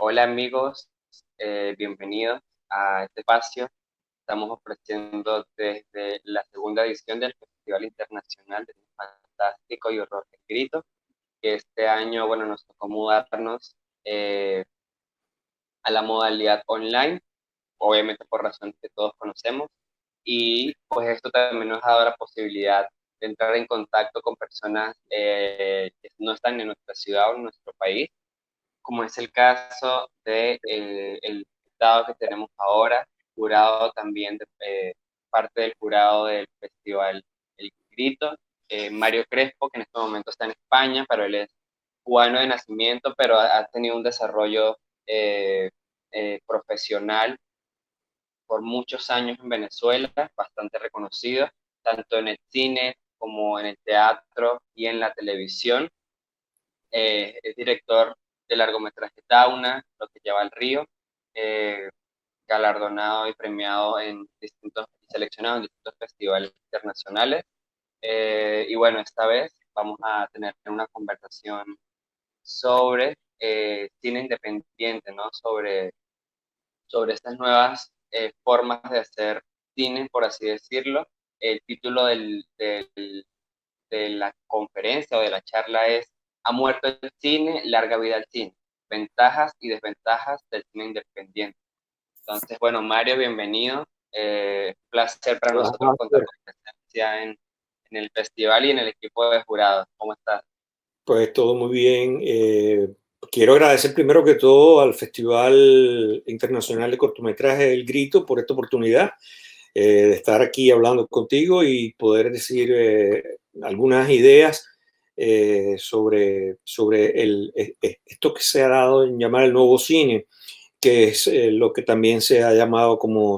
Hola amigos, bienvenidos a este espacio. Estamos ofreciendo desde la segunda edición del Festival Internacional de Cine Fantástico y Horror Escrito, que este año, bueno, nos tocó mudarnos a la modalidad online, obviamente por razones que todos conocemos, y pues esto también nos ha dado la posibilidad de entrar en contacto con personas que no están en nuestra ciudad o en nuestro país, como es el caso de el invitado que tenemos ahora, jurado también, parte del jurado del Festival El Grito, Mario Crespo, que en este momento está en España, pero él es cubano de nacimiento, pero ha tenido un desarrollo profesional por muchos años en Venezuela, bastante reconocido, tanto en el cine como en el teatro y en la televisión. Es director de largometraje Tauna, Lo que lleva al río, eh, galardonado y premiado en distintos, seleccionado en distintos festivales internacionales. Y bueno, esta vez vamos a tener una conversación sobre cine independiente, ¿no? Sobre estas nuevas formas de hacer cine, por así decirlo. El título de la conferencia o de la charla es "Ha muerto el cine, larga vida al cine, ventajas y desventajas del cine independiente". Entonces, bueno, Mario, bienvenido. Un placer para nosotros contar Ajá. con tu presencia en el festival y en el equipo de jurados. ¿Cómo estás? Pues todo muy bien. Quiero agradecer primero que todo al Festival Internacional de Cortometraje El Grito por esta oportunidad de estar aquí hablando contigo y poder decir algunas ideas sobre esto que se ha dado en llamar el nuevo cine, que es lo que también se ha llamado como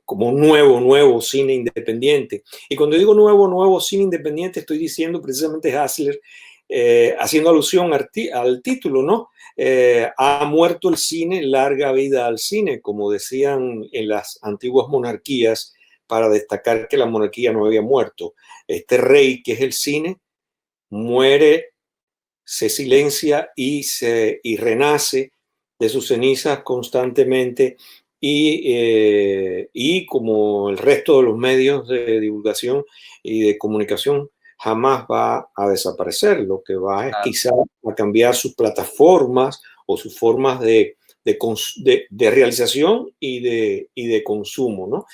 un nuevo cine independiente. Y cuando digo nuevo cine independiente, estoy diciendo precisamente Hassler, haciendo alusión al título, ¿no? Ha muerto el cine, larga vida al cine, como decían en las antiguas monarquías, para destacar que la monarquía no había muerto. Este rey, que es el cine, muere, se silencia y renace de sus cenizas constantemente y como el resto de los medios de divulgación y de comunicación jamás va a desaparecer. Lo que va es Claro, quizá a cambiar sus plataformas o sus formas de realización y de consumo, ¿no?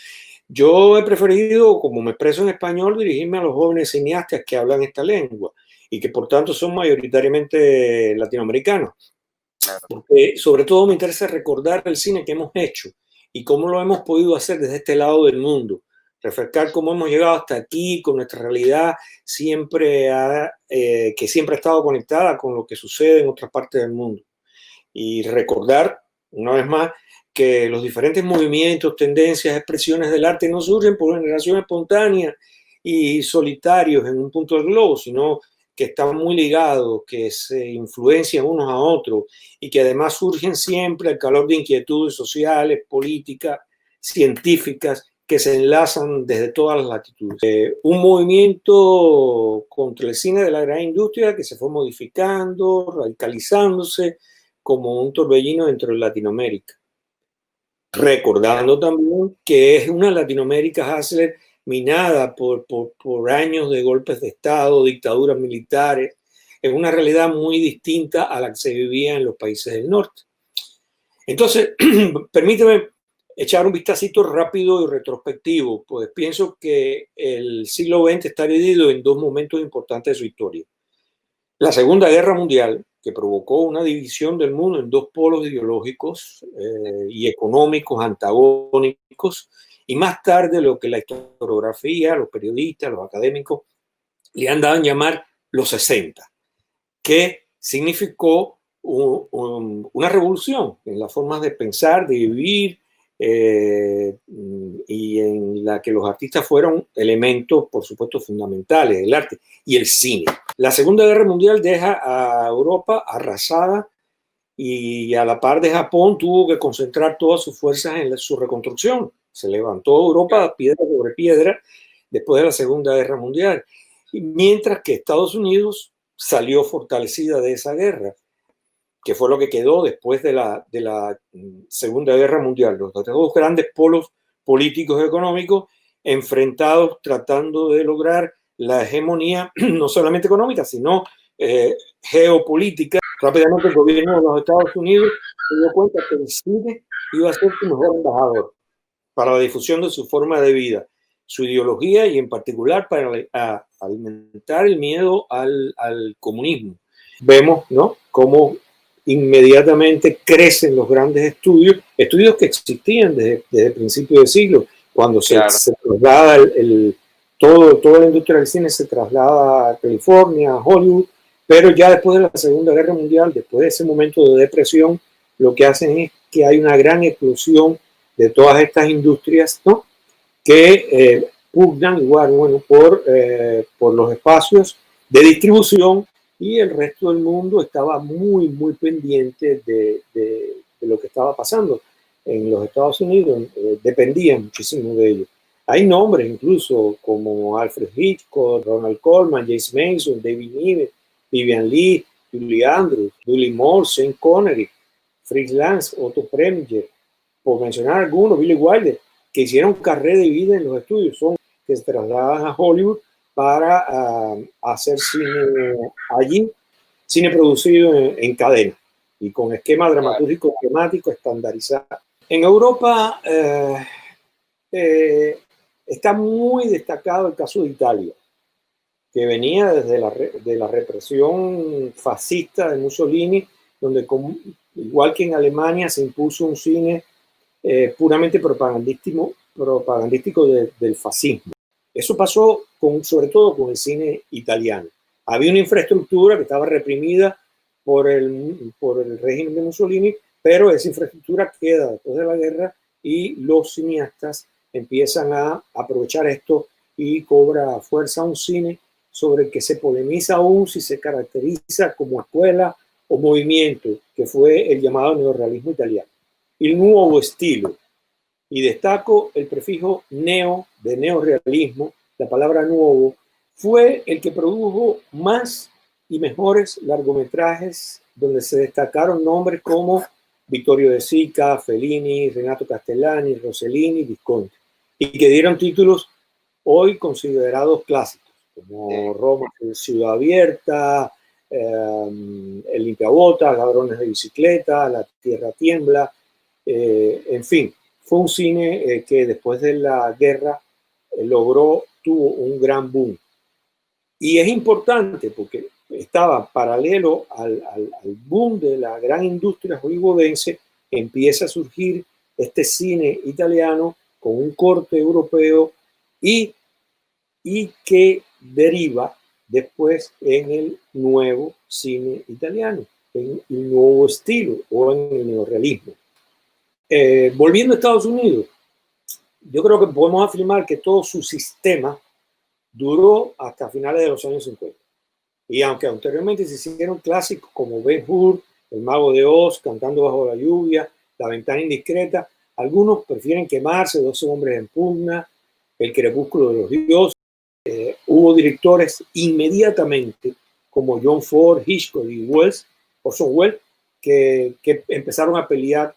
Yo he preferido, como me expreso en español, dirigirme a los jóvenes cineastas que hablan esta lengua y que por tanto son mayoritariamente latinoamericanos, claro. porque sobre todo me interesa recordar el cine que hemos hecho y cómo lo hemos podido hacer desde este lado del mundo, refrescar cómo hemos llegado hasta aquí con nuestra realidad que siempre ha estado conectada con lo que sucede en otras partes del mundo y recordar, una vez más, que los diferentes movimientos, tendencias, expresiones del arte no surgen por generación espontánea y solitarios en un punto del globo, sino que están muy ligados, que se influencian unos a otros y que además surgen siempre al calor de inquietudes sociales, políticas, científicas, que se enlazan desde todas las latitudes. Un movimiento contra el cine de la gran industria que se fue modificando, radicalizándose, como un torbellino dentro de Latinoamérica. Mira, Recordando también que es una Latinoamérica, Hassler, minada por años de golpes de Estado, dictaduras militares, es una realidad muy distinta a la que se vivía en los países del norte. Entonces, permíteme echar un vistacito rápido y retrospectivo, pues pienso que el siglo XX está dividido en dos momentos importantes de su historia. La Segunda Guerra Mundial, que provocó una división del mundo en dos polos ideológicos y económicos antagónicos, y más tarde lo que la historiografía, los periodistas, los académicos le han dado en llamar los 60, que significó una revolución en las formas de pensar, de vivir, y en la que los artistas fueron elementos, por supuesto, fundamentales del arte y el cine. La Segunda Guerra Mundial deja a Europa arrasada y a la par de Japón tuvo que concentrar todas sus fuerzas en su reconstrucción. Se levantó claro, Europa piedra sobre piedra después de la Segunda Guerra Mundial, mientras que Estados Unidos salió fortalecida de esa guerra. que fue lo que quedó después de la Segunda Guerra Mundial. Los dos grandes polos políticos y económicos enfrentados tratando de lograr la hegemonía no solamente económica, sino geopolítica. Rápidamente el gobierno de los Estados Unidos se dio cuenta que el cine iba a ser su mejor embajador para la difusión de su forma de vida, su ideología y en particular para alimentar el miedo al comunismo. Vemos, ¿no?, cómo inmediatamente crecen los grandes estudios que existían desde el principio del siglo, cuando se traslada toda la industria del cine se traslada a California, a Hollywood, pero ya después de la Segunda Guerra Mundial, después de ese momento de depresión, lo que hacen es que hay una gran explosión de todas estas industrias, ¿no?, que pugnan igual, bueno, por los espacios de distribución, y el resto del mundo estaba muy, muy pendiente de lo que estaba pasando en los Estados Unidos, dependía muchísimo de ellos. Hay nombres incluso como Alfred Hitchcock, Ronald Colman, James Mason, David Niven, Vivian Leigh, Julie Andrews, Julie Moore, Sean Connery, Fritz Lang, Otto Preminger, por mencionar algunos, Billy Wilder, que hicieron carrera de vida en los estudios, son que se trasladan a Hollywood para hacer cine allí, cine producido en cadena y con esquema dramatúrgico temático estandarizado. En Europa está muy destacado el caso de Italia, que venía desde la represión fascista de Mussolini, donde igual que en Alemania se impuso un cine puramente propagandístico del fascismo. Eso pasó sobre todo con el cine italiano. Había una infraestructura que estaba reprimida por el régimen de Mussolini, pero esa infraestructura queda después de la guerra y los cineastas empiezan a aprovechar esto y cobra fuerza un cine sobre el que se polemiza aún si se caracteriza como escuela o movimiento, que fue el llamado neorrealismo italiano. El nuevo estilo. Y destaco el prefijo neo, de neorrealismo, la palabra nuevo, fue el que produjo más y mejores largometrajes donde se destacaron nombres como Vittorio De Sica, Fellini, Renato Castellani, Rossellini, Visconti, y que dieron títulos hoy considerados clásicos, como Roma, Ciudad Abierta, El Limpiabotas, Ladrones de Bicicleta, La Tierra Tiembla, en fin. Fue un cine que después de la guerra tuvo un gran boom. Y es importante porque estaba paralelo al boom de la gran industria hollywoodense, empieza a surgir este cine italiano con un corte europeo y que deriva después en el nuevo cine italiano, en el nuevo estilo o en el neorrealismo. Volviendo a Estados Unidos, yo creo que podemos afirmar que todo su sistema duró hasta finales de los años 50. Y aunque anteriormente se hicieron clásicos como Ben-Hur, El Mago de Oz, Cantando bajo la lluvia, La ventana indiscreta, algunos prefieren quemarse, 12 hombres en pugna, El crepúsculo de los dioses. Hubo directores inmediatamente como John Ford, Hitchcock y Orson Welles, que empezaron a pelear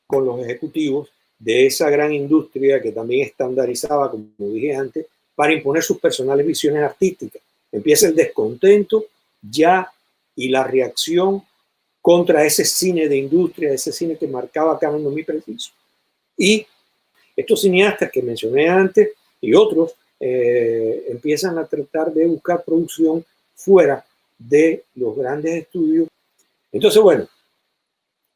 con los ejecutivos de esa gran industria que también estandarizaba, como dije antes, para imponer sus personales visiones artísticas. Empieza el descontento ya y la reacción contra ese cine de industria, ese cine que marcaba cánones muy precisos. Y estos cineastas que mencioné antes y otros empiezan a tratar de buscar producción fuera de los grandes estudios. Entonces, bueno,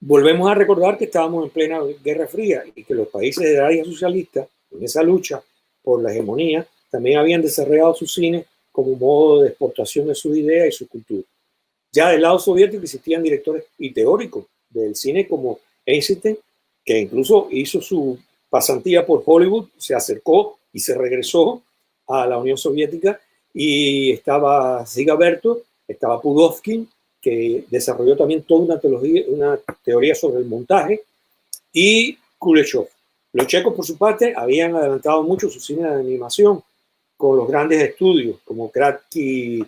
volvemos a recordar que estábamos en plena Guerra Fría y que los países de la área socialista, en esa lucha por la hegemonía, también habían desarrollado su cine como modo de exportación de sus ideas y su cultura. Ya del lado soviético existían directores y teóricos del cine como Eisenstein, que incluso hizo su pasantía por Hollywood, se acercó y se regresó a la Unión Soviética, y estaba Ziga-Berto, estaba Pudovkin, que desarrolló también toda una teoría sobre el montaje, y Kuleshov. Los checos, por su parte, habían adelantado mucho su cine de animación con los grandes estudios como Kratky,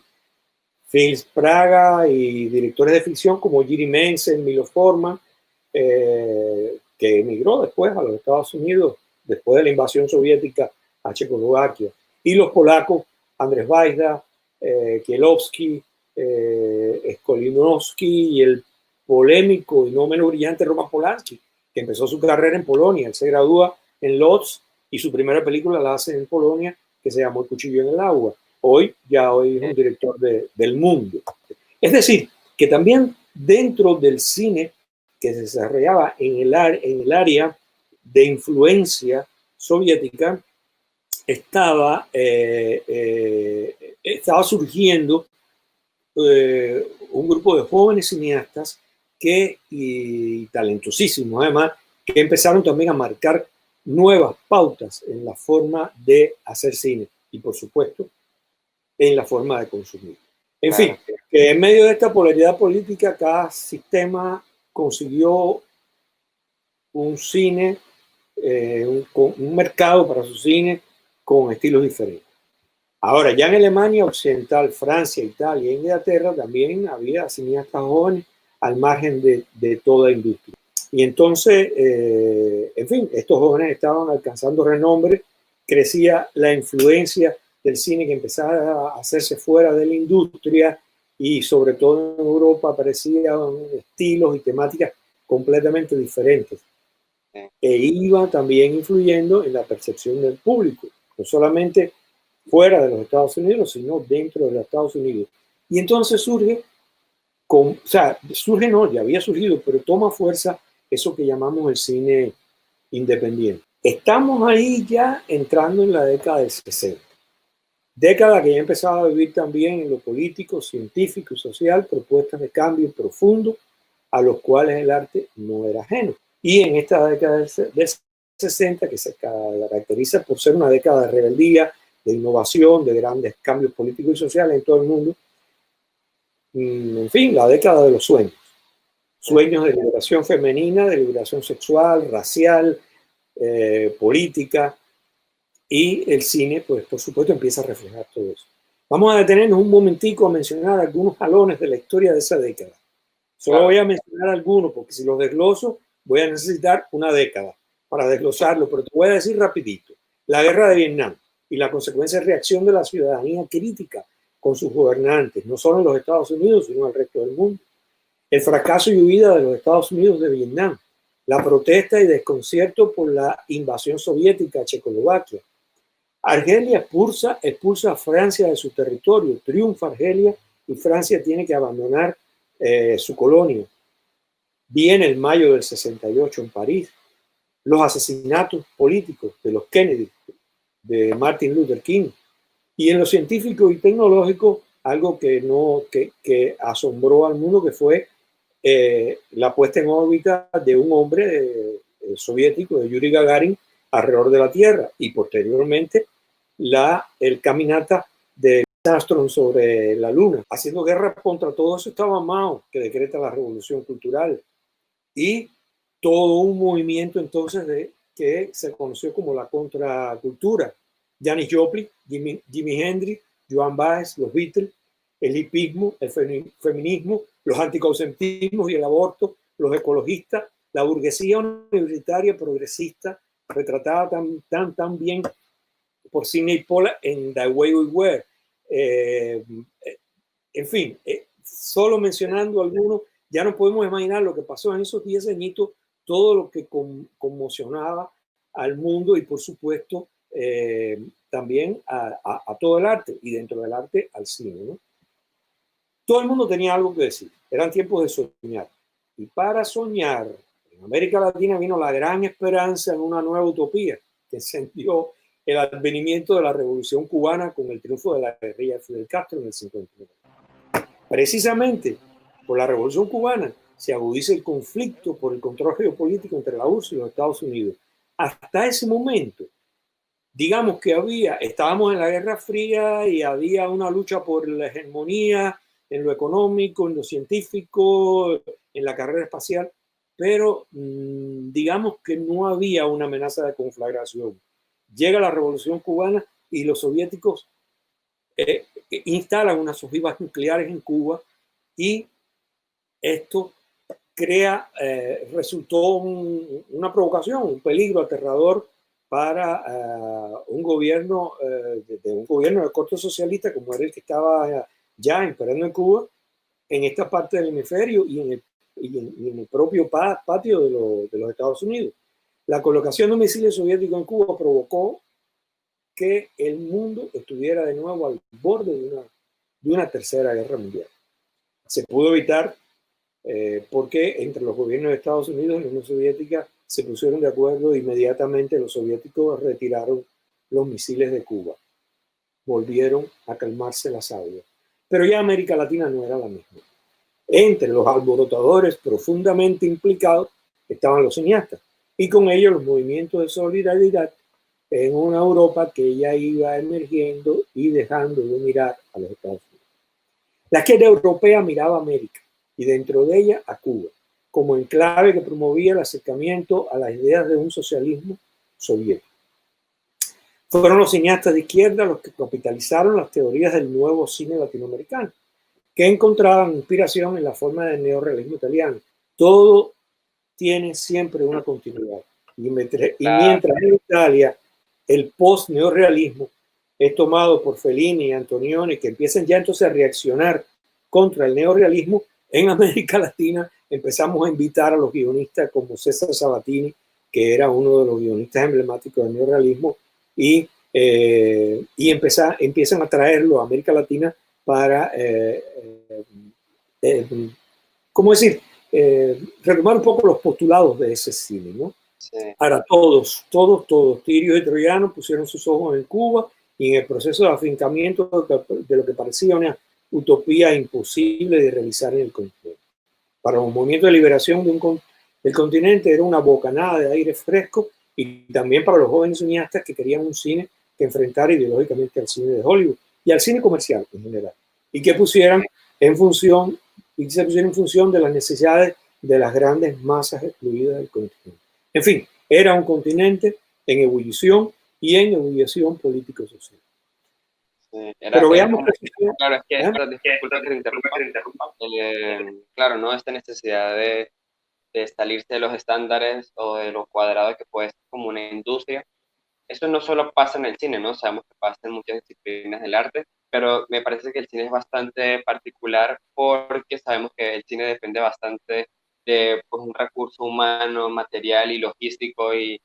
Films Praga y directores de ficción como Jiri Mensen, Milo Forman, que emigró después a los Estados Unidos, después de la invasión soviética a Checoslovaquia, y los polacos Andrzej Wajda, Kiełowski, Skolimowski y el polémico y no menos brillante Roman Polanski, que empezó su carrera en Polonia. Él se gradúa en Łódź y su primera película la hace en Polonia, que se llamó El cuchillo en el agua. Hoy es un director del mundo. Es decir, que también dentro del cine que se desarrollaba en el área de influencia soviética, estaba surgiendo un grupo de jóvenes cineastas y talentosísimos además, que empezaron también a marcar nuevas pautas en la forma de hacer cine y por supuesto en la forma de consumir. En fin, que en medio de esta polaridad política cada sistema consiguió un cine, un mercado para su cine con estilos diferentes. Ahora, ya en Alemania Occidental, Francia, Italia e Inglaterra también había cineastas jóvenes al margen de toda industria. Y entonces, en fin, estos jóvenes estaban alcanzando renombre, crecía la influencia del cine que empezaba a hacerse fuera de la industria y sobre todo en Europa aparecían estilos y temáticas completamente diferentes. E iba también influyendo en la percepción del público, no solamente fuera de los Estados Unidos, sino dentro de los Estados Unidos. Y entonces ya había surgido, pero toma fuerza eso que llamamos el cine independiente. Estamos ahí ya entrando en la década del 60. Década que ya empezaba a vivir también en lo político, científico y social, propuestas de cambio profundo a los cuales el arte no era ajeno. Y en esta década del 60, que se caracteriza por ser una década de rebeldía, de innovación, de grandes cambios políticos y sociales en todo el mundo, en fin, la década de los sueños. Sueños de liberación femenina, de liberación sexual, racial, política, y el cine, pues por supuesto, empieza a reflejar todo eso. Vamos a detenernos un momentico a mencionar algunos jalones de la historia de esa década. Solo voy a mencionar algunos, porque si los desgloso, voy a necesitar una década para desglosarlo, pero te voy a decir rapidito. La guerra de Vietnam y la consecuencia de reacción de la ciudadanía crítica con sus gobernantes, no solo en los Estados Unidos, sino en el resto del mundo. El fracaso y huida de los Estados Unidos de Vietnam, la protesta y desconcierto por la invasión soviética a Checoslovaquia. Argelia expulsa a Francia de su territorio, triunfa Argelia y Francia tiene que abandonar su colonia. Viene el mayo del 68 en París, los asesinatos políticos de los Kennedy, de Martin Luther King, y en lo científico y tecnológico algo que asombró al mundo, que fue la puesta en órbita de un hombre soviético, de Yuri Gagarin, alrededor de la Tierra, y posteriormente el caminata de Armstrong sobre la Luna. Haciendo guerra contra todo eso estaba Mao, que decreta la revolución cultural, y todo un movimiento entonces que se conoció como la contracultura. Janis Joplin, Jimi Hendrix, Joan Baez, los Beatles, el hipismo, el feminismo, los anticonceptismos y el aborto, los ecologistas, la burguesía universitaria progresista, retratada tan bien por Sidney Pollack en The Way We Were. En fin, solo mencionando algunos, ya no podemos imaginar lo que pasó en esos 10 añitos, todo lo que conmocionaba al mundo y por supuesto también a todo el arte, y dentro del arte al cine, ¿no? Todo el mundo tenía algo que decir, eran tiempos de soñar, y para soñar en América Latina vino la gran esperanza en una nueva utopía que encendió el advenimiento de la Revolución Cubana con el triunfo de la guerrilla de Fidel Castro en el 59. Precisamente por la Revolución Cubana se agudiza el conflicto por el control geopolítico entre la URSS y los Estados Unidos. Hasta ese momento, digamos que estábamos en la Guerra Fría y había una lucha por la hegemonía en lo económico, en lo científico, en la carrera espacial, pero digamos que no había una amenaza de conflagración. Llega la Revolución Cubana y los soviéticos instalan unas ojivas nucleares en Cuba y esto resultó una provocación, un peligro aterrador para un gobierno de corte socialista como era el que estaba ya imperando en Cuba, en esta parte del hemisferio y en el propio patio de los Estados Unidos. La colocación de misiles soviéticos en Cuba provocó que el mundo estuviera de nuevo al borde de una tercera guerra mundial. Se pudo evitar porque entre los gobiernos de Estados Unidos y la Unión Soviética se pusieron de acuerdo. Inmediatamente los soviéticos retiraron los misiles de Cuba. Volvieron a calmarse las aguas. Pero ya América Latina no era la misma. Entre los alborotadores profundamente implicados estaban los cineastas y con ellos los movimientos de solidaridad en una Europa que ya iba emergiendo y dejando de mirar a los Estados Unidos. La izquierda europea miraba a América y dentro de ella a Cuba, como enclave que promovía el acercamiento a las ideas de un socialismo soviético. Fueron los cineastas de izquierda los que capitalizaron las teorías del nuevo cine latinoamericano, que encontraban inspiración en la forma del neorrealismo italiano. Todo tiene siempre una continuidad. Y mientras en Italia el post-neorrealismo es tomado por Fellini y Antonioni, que empiezan ya entonces a reaccionar contra el neorrealismo, en América Latina empezamos a invitar a los guionistas como César Sabatini, que era uno de los guionistas emblemáticos del neorrealismo, y empiezan a traerlo a América Latina para, ¿cómo decir? Retomar un poco los postulados de ese cine, ¿no? Sí. Ahora todos, tirios y troyanos pusieron sus ojos en Cuba y en el proceso de afincamiento de lo que parecía una utopía imposible de realizar en el continente. Para un movimiento de liberación del continente era una bocanada de aire fresco, y también para los jóvenes cineastas que querían un cine que enfrentara ideológicamente al cine de Hollywood y al cine comercial en general, y que pusieran en función de las necesidades de las grandes masas excluidas del continente. En fin, era un continente en ebullición y en ebullición político-social. Sí, pero veamos claro, es que disculpa que te interrumpa. Claro, ¿no? Esta necesidad de salirse de los estándares o de lo cuadrado que puede ser como una industria. Eso no solo pasa en el cine, ¿no? Sabemos que pasa en muchas disciplinas del arte, pero me parece que el cine es bastante particular porque sabemos que el cine depende bastante de pues, un recurso humano, material y logístico y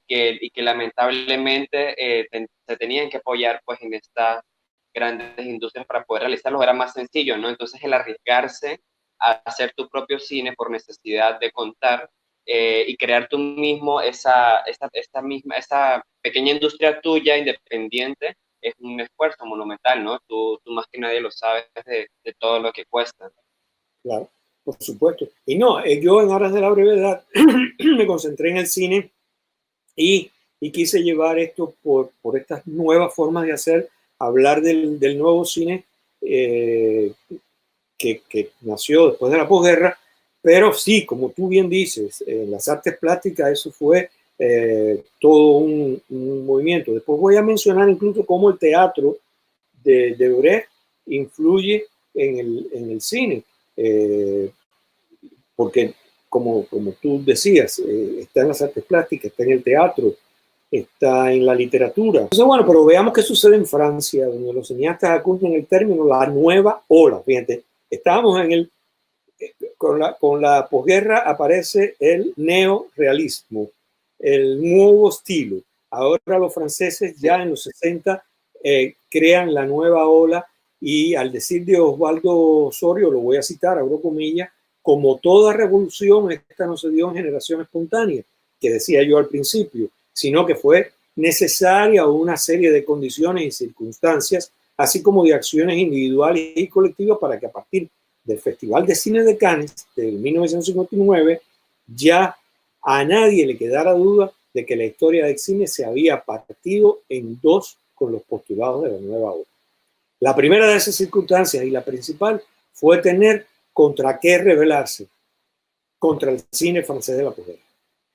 que lamentablemente se tenían que apoyar pues en estas grandes industrias para poder realizarlo. Era más sencillo, ¿no? Entonces el arriesgarse a hacer tu propio cine por necesidad de contar y crear tú mismo esa pequeña industria tuya independiente es un esfuerzo monumental, ¿no? Tú más que nadie lo sabes de todo lo que cuesta. Claro, por supuesto. Y no, yo en aras de la brevedad me concentré en el cine y quise llevar esto por estas nuevas formas de hacer, hablar del nuevo cine que nació después de la posguerra, pero sí, como tú bien dices, en las artes plásticas eso fue todo un movimiento. Después voy a mencionar incluso cómo el teatro de Brecht influye en el cine, porque como tú decías, está en las artes plásticas, está en el teatro, está en la literatura. Entonces, bueno, pero veamos qué sucede en Francia, donde los cineastas acuñan el término la nueva ola. Fíjate, estábamos con la posguerra aparece el neorealismo, el nuevo estilo. Ahora los franceses ya en los 60 crean la nueva ola, y al decir de Osvaldo Osorio, lo voy a citar, abro comillas, como toda revolución, esta no se dio en generación espontánea, que decía yo al principio, sino que fue necesaria una serie de condiciones y circunstancias, así como de acciones individuales y colectivas, para que a partir del Festival de Cine de Cannes de 1959 ya a nadie le quedara duda de que la historia del cine se había partido en dos con los postulados de la nueva obra. La primera de esas circunstancias y la principal fue tener contra qué rebelarse, contra el cine francés de la posguerra.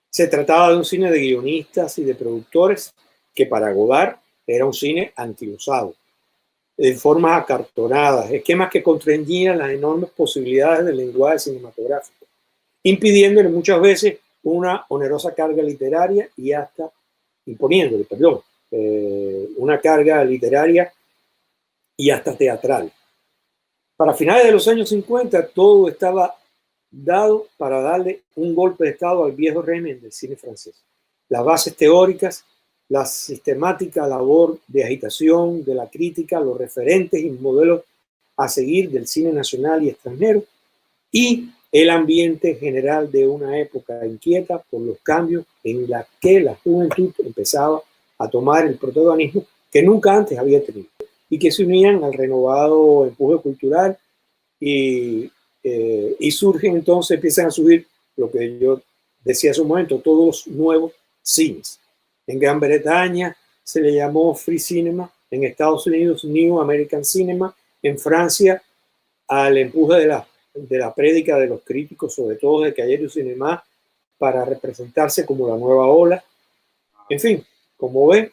Se trataba de un cine de guionistas y de productores que para Godard era un cine anquilosado. de formas acartonadas, esquemas que contrañían las enormes posibilidades del lenguaje cinematográfico, impidiéndole muchas veces una onerosa carga literaria y hasta imponiéndole, perdón, una carga literaria y hasta teatral. Para finales de los años 50, todo estaba dado para darle un golpe de estado al viejo régimen del cine francés. Las bases teóricas, la sistemática labor de agitación, de la crítica, los referentes y modelos a seguir del cine nacional y extranjero, y el ambiente general de una época inquieta por los cambios en la que la juventud empezaba a tomar el protagonismo que nunca antes había tenido, y que se unían al renovado empuje cultural y surgen entonces, empiezan a subir lo que yo decía hace un momento, todos los nuevos cines. En Gran Bretaña se le llamó Free Cinema, en Estados Unidos New American Cinema, en Francia al empuje de la prédica de los críticos, sobre todo de Cahiers du Cinéma, para representarse como la nueva ola. En fin, como ven,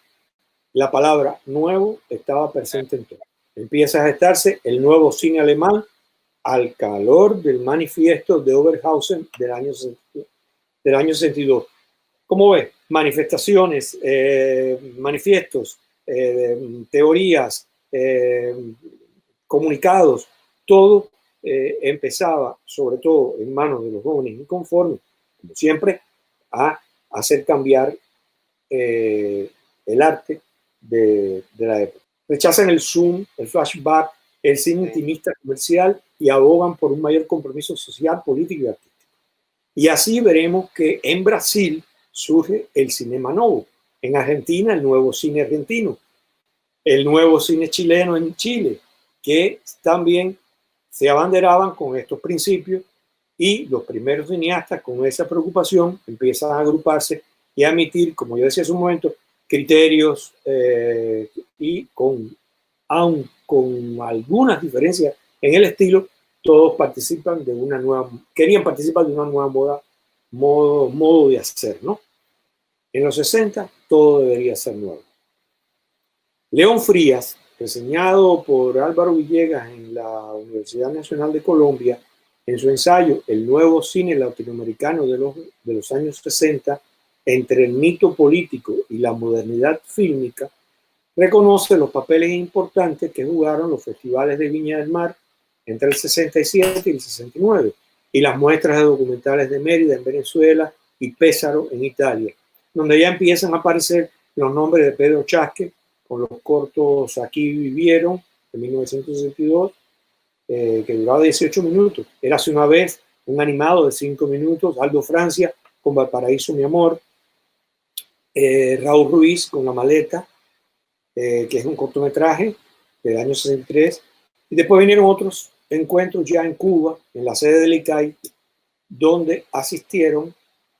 la palabra nuevo estaba presente en todo. Empieza a gestarse el nuevo cine alemán al calor del manifiesto de Oberhausen del año 62. ¿Cómo ves? Manifestaciones, manifiestos, teorías, comunicados, todo empezaba, sobre todo en manos de los jóvenes inconformes, como siempre, a hacer cambiar el arte de la época. Rechazan el zoom, el flashback, el cine intimista comercial y abogan por un mayor compromiso social, político y artístico. Y así veremos que en Brasil surge el cinema novo, en Argentina el nuevo cine argentino, el nuevo cine chileno en Chile, que también se abanderaban con estos principios, y los primeros cineastas con esa preocupación empiezan a agruparse y a emitir, como yo decía hace un momento, criterios y aun con algunas diferencias en el estilo, todos participan de una nueva, querían participar de una nueva modo de hacer, ¿no? En los 60 todo debería ser nuevo. León Frías, reseñado por Álvaro Villegas en la Universidad Nacional de Colombia, en su ensayo El nuevo cine latinoamericano de los años 60, entre el mito político y la modernidad fílmica, reconoce los papeles importantes que jugaron los festivales de Viña del Mar entre el 67 y el 69, y las muestras de documentales de Mérida en Venezuela y Pésaro en Italia, donde ya empiezan a aparecer los nombres de Pedro Chasque, con los cortos Aquí vivieron, de 1962, que duraba 18 minutos. Érase una vez, un animado de 5 minutos, Aldo Francia con Valparaíso, mi amor, Raúl Ruiz con La maleta, que es un cortometraje del año 63, y después vinieron otros encuentros ya en Cuba, en la sede del ICAI, donde asistieron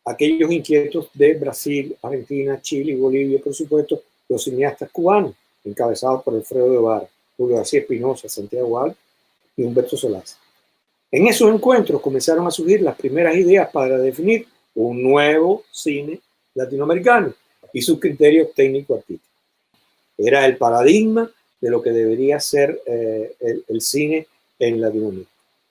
aquellos inquietos de Brasil, Argentina, Chile y Bolivia, por supuesto, los cineastas cubanos, encabezados por Alfredo Guevara, Julio García Espinosa, Santiago Al y Humberto Solás. En esos encuentros comenzaron a surgir las primeras ideas para definir un nuevo cine latinoamericano y sus criterios técnico-artísticos. Era el paradigma de lo que debería ser el cine en Latinoamérica.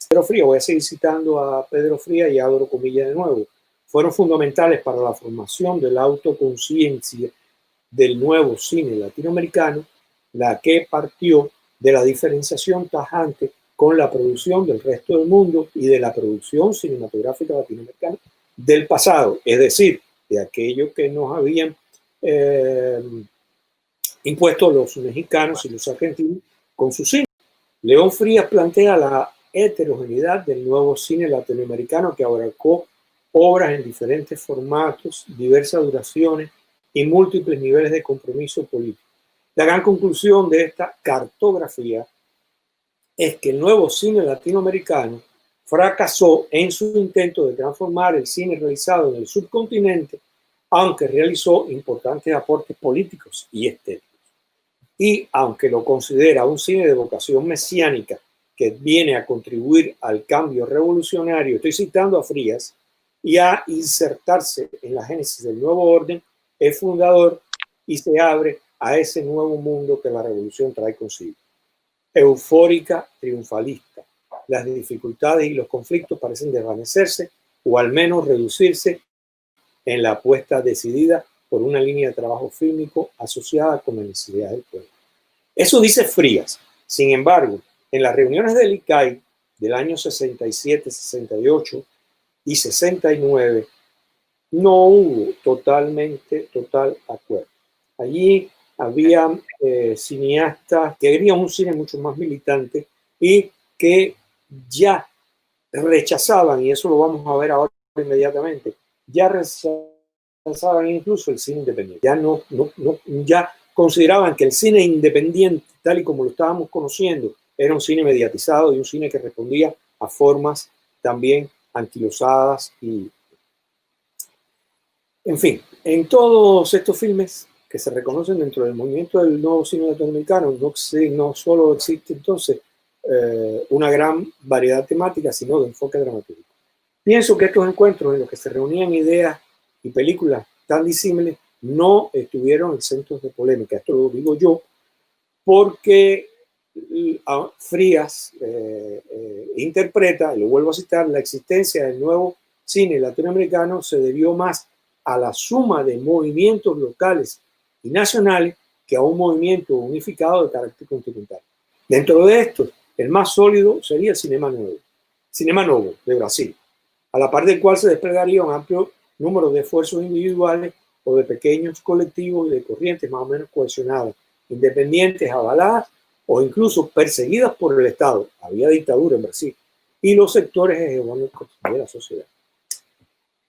Pedro Frías, voy a seguir citando a Pedro Frías y abro comillas de nuevo, fueron fundamentales para la formación de la autoconciencia del nuevo cine latinoamericano, la que partió de la diferenciación tajante con la producción del resto del mundo y de la producción cinematográfica latinoamericana del pasado, es decir, de aquello que nos habían impuesto los mexicanos y los argentinos con su cine. León Frías plantea la heterogeneidad del nuevo cine latinoamericano que abarcó obras en diferentes formatos, diversas duraciones y múltiples niveles de compromiso político. La gran conclusión de esta cartografía es que el nuevo cine latinoamericano fracasó en su intento de transformar el cine realizado en el subcontinente, aunque realizó importantes aportes políticos y estéticos. Y aunque lo considera un cine de vocación mesiánica que viene a contribuir al cambio revolucionario, estoy citando a Frías, y a insertarse en la génesis del nuevo orden, es fundador y se abre a ese nuevo mundo que la revolución trae consigo. eufórica, triunfalista. Las dificultades y los conflictos parecen desvanecerse o al menos reducirse en la apuesta decidida por una línea de trabajo fílmico asociada con la necesidad del pueblo. Eso dice Frías. Sin embargo, en las reuniones del ICAI del año 67, 68 y 69, no hubo total acuerdo. Allí había cineastas que querían un cine mucho más militante y que ya rechazaban, y eso lo vamos a ver ahora inmediatamente, ya rechazaban incluso el cine independiente. Ya consideraban que el cine independiente, tal y como lo estábamos conociendo, era un cine mediatizado y un cine que respondía a formas también anquilosadas y, en fin, en todos estos filmes que se reconocen dentro del movimiento del nuevo cine latinoamericano, no solo existe entonces una gran variedad temática, sino de enfoque dramático. Pienso que estos encuentros en los que se reunían ideas y películas tan disímiles no estuvieron exentos de polémica. Esto lo digo yo porque Frías interpreta, y lo vuelvo a citar, la existencia del nuevo cine latinoamericano se debió más a la suma de movimientos locales y nacionales que a un movimiento unificado de carácter continental. Dentro de estos, el más sólido sería el Cinema Novo de Brasil, a la par del cual se desplegaría un amplio número de esfuerzos individuales o de pequeños colectivos y de corrientes más o menos cohesionadas, independientes, avaladas o incluso perseguidas por el Estado. Había dictadura en Brasil y los sectores hegemónicos de la sociedad.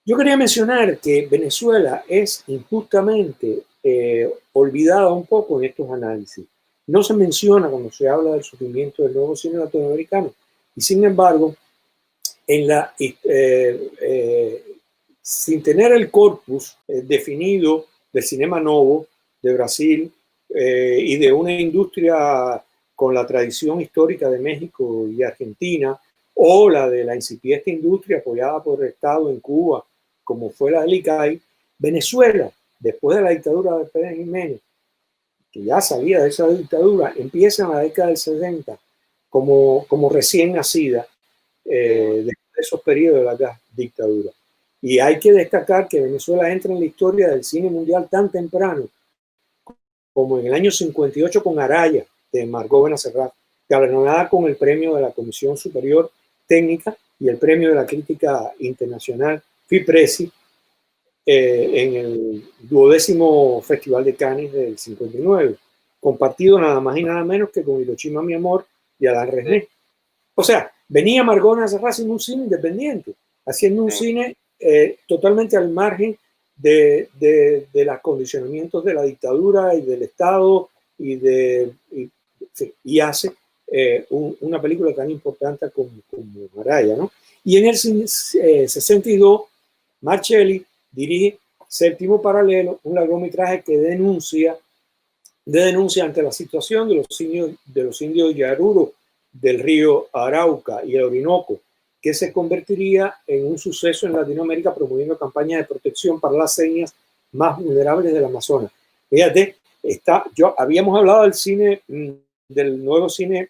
Yo quería mencionar que Venezuela es injustamente olvidada un poco en estos análisis. No se menciona cuando se habla del surgimiento del nuevo cine latinoamericano y sin embargo, sin tener el corpus definido del Cinema Novo de Brasil y de una industria con la tradición histórica de México y Argentina, o la de la incipiente industria apoyada por el Estado en Cuba, como fue la del ICAI, Venezuela, después de la dictadura de Pérez Jiménez, que ya salía de esa dictadura, empieza en la década del 60 como recién nacida de esos periodos de la dictadura. Y hay que destacar que Venezuela entra en la historia del cine mundial tan temprano como en el año 58 con Araya, de Margot Benacerraf, galardonada con el premio de la Comisión Superior Técnica y el premio de la Crítica Internacional FIPRESI en el 12º Festival de Cannes del 59, compartido nada más y nada menos que con Hiroshima Mi Amor y Alain Resnais. O sea, venía Margot Benacerraf haciendo un cine independiente, haciendo un cine totalmente al margen de los condicionamientos de la dictadura y del Estado y hace una película tan importante como Araya, ¿no? Y en el 62, Marcelli dirige Séptimo Paralelo, un largometraje que denuncia ante la situación de los indios Yaruro del río Arauca y el Orinoco, que se convertiría en un suceso en Latinoamérica promoviendo campañas de protección para las etnias más vulnerables del Amazonas. Fíjate, habíamos hablado del cine, del nuevo cine,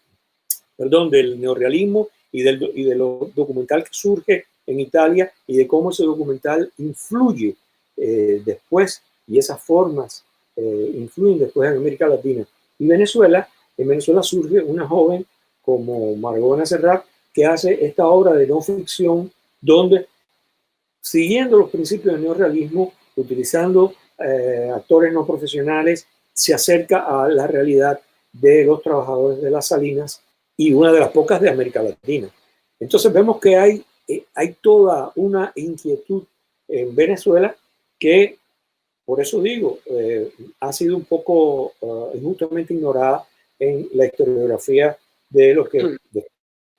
del neorrealismo y de lo documental que surge en Italia y de cómo ese documental influye después, y esas formas influyen después en América Latina. Y en Venezuela surge una joven como Margot Benacerraf, que hace esta obra de no ficción, donde, siguiendo los principios del neorrealismo, utilizando actores no profesionales, se acerca a la realidad de los trabajadores de las salinas y una de las pocas de América Latina. Entonces vemos que hay toda una inquietud en Venezuela que, por eso digo, ha sido un poco injustamente ignorada en la historiografía de lo que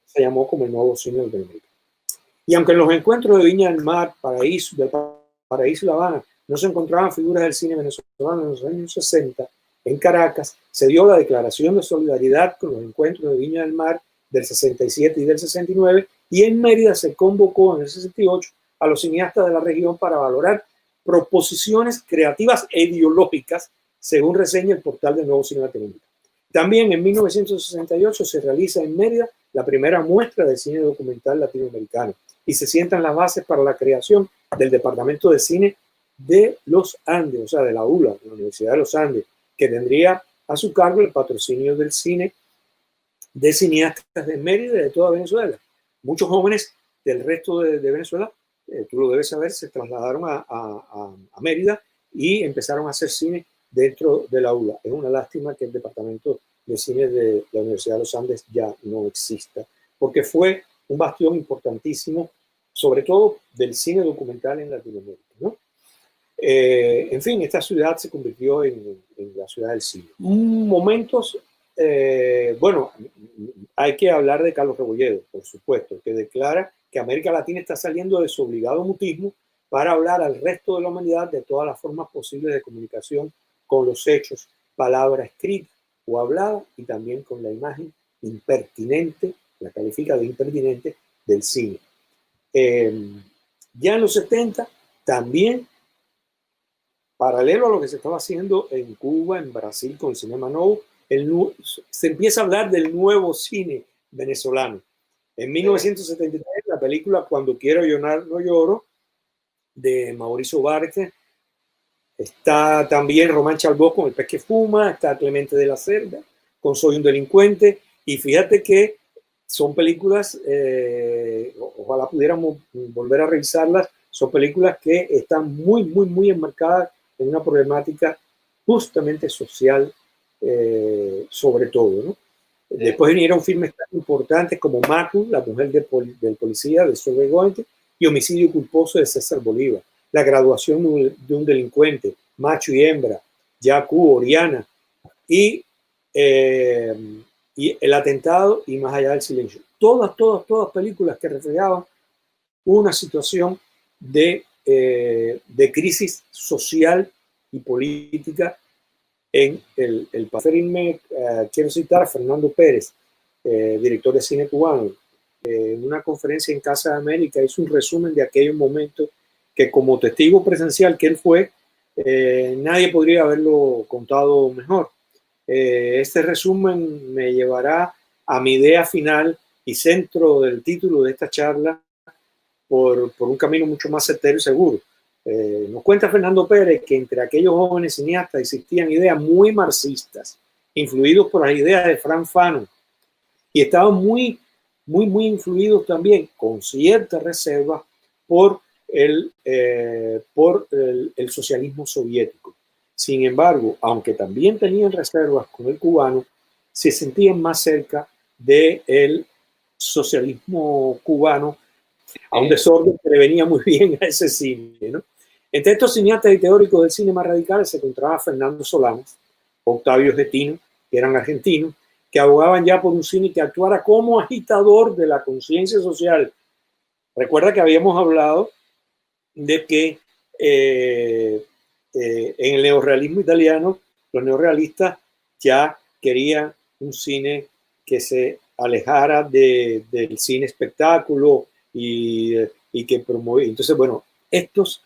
se llamó como el nuevo cine latinoamericano. Y aunque en los encuentros de Viña del Mar, Paraíso y La Habana no se encontraban figuras del cine venezolano en los años 60, en Caracas se dio la declaración de solidaridad con los encuentros de Viña del Mar del 67 y del 69, y en Mérida se convocó en el 68 a los cineastas de la región para valorar proposiciones creativas e ideológicas, según reseña el portal del Nuevo Cine Latinoamericano. También en 1968 se realiza en Mérida la primera muestra de cine documental latinoamericano y se sientan las bases para la creación del Departamento de Cine de los Andes, o sea, de la ULA, de la Universidad de los Andes, que tendría a su cargo el patrocinio del cine de cineastas de Mérida y de toda Venezuela. Muchos jóvenes del resto de Venezuela, tú lo debes saber, se trasladaron a Mérida y empezaron a hacer cine dentro de la ULA. Es una lástima que el Departamento de Cine de la Universidad de los Andes ya no exista, porque fue un bastión importantísimo, sobre todo del cine documental en Latinoamérica, ¿no? En fin, esta ciudad se convirtió en la ciudad del cine. Momentos, bueno, hay que hablar de Carlos Rebolledo, por supuesto, que declara que América Latina está saliendo de su obligado mutismo para hablar al resto de la humanidad de todas las formas posibles de comunicación con los hechos, palabra escrita o hablada, y también con la imagen impertinente, la califica de impertinente, del cine. Ya en los 70, también, paralelo a lo que se estaba haciendo en Cuba, en Brasil con el Cinema Novo, se empieza a hablar del nuevo cine venezolano. En 1973, la película Cuando quiero llorar no lloro, de Mauricio Bárcena. Está también Román Chalbaud con El pez que fuma, está Clemente de la Cerda con Soy un delincuente, y fíjate que son películas, ojalá pudiéramos volver a revisarlas, son películas que están muy enmarcadas en una problemática justamente social, sobre todo, ¿no? Después vinieron filmes tan importantes como Macu, La mujer del policía, de Solveig Goente, y Homicidio culposo, de César Bolívar. La graduación de un delincuente, Macho y hembra, Yacu, Oriana, y El atentado y Más allá del silencio. Todas películas que reflejaban una situación de crisis social y política en el país. Quiero citar a Fernando Pérez, director de cine cubano. En una conferencia en Casa de América hizo un resumen de aquellos momentos que, como testigo presencial que él fue, nadie podría haberlo contado mejor. Este resumen me llevará a mi idea final y centro del título de esta charla por un camino mucho más certero y seguro. Nos cuenta Fernando Pérez que entre aquellos jóvenes cineastas existían ideas muy marxistas, influidos por las ideas de Frank Fanon, y estaban muy influidos también, con cierta reserva, por el socialismo soviético. Sin embargo, aunque también tenían reservas con el cubano, se sentían más cerca del socialismo cubano, a un desorden que le venía muy bien a ese cine, ¿no? Entre estos cineastas y teóricos del cine más radicales se encontraba Fernando Solanas, Octavio Getino, que eran argentinos, que abogaban ya por un cine que actuara como agitador de la conciencia social. Recuerda que habíamos hablado de que en el neorrealismo italiano, los neorrealistas ya querían un cine que se alejara del cine espectáculo y que promovía. Entonces, bueno, estos